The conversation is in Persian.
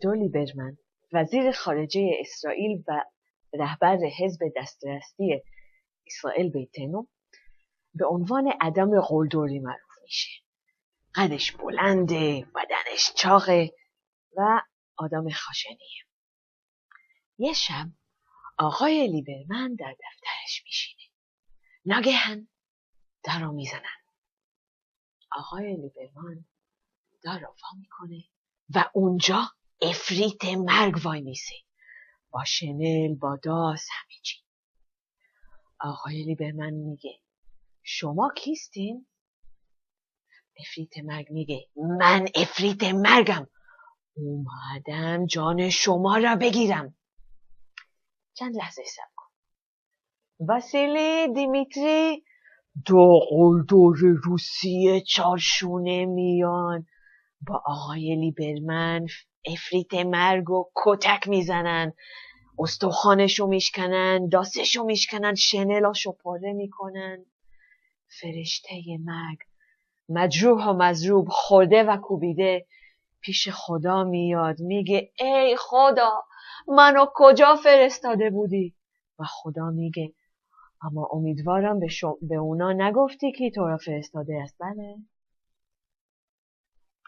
ویکتور لیبرمن، وزیر خارجه اسرائیل و رهبر حزب دسترسی اسرائیل بیتنو، به عنوان آدم قلدری معروف میشه. قدش بلنده، بدنش چاقه و آدم خشنیه. یه شب آقای لیبرمن در دفترش میشینه. ناگهان در رو میزنن. آقای لیبرمن در رو وا میکنه و اونجا عفریت مرگ وای میسه. با شنل، با داس، همه چی. آقای لیبرمن میگه شما کیستین؟ عفریت مرگ میگه من عفریت مرگم. اومدم جان شما را بگیرم. چند لحظه صبر کن. واسیلی دیمیتری، دو قلدر روسیه چارشونه میان با آقای لیبرمن عفریت مرگ و کتک میزنن، استخوانشو میشکنن، داستشو میشکنن، شنلاشو پاره میکنن. فرشته مرگ مجروح و مضروب، خورده و کوبیده پیش خدا میاد. میگه ای خدا منو کجا فرستاده بودی؟ و خدا میگه اما امیدوارم به اونا نگفتی که تو را فرستاده است. بله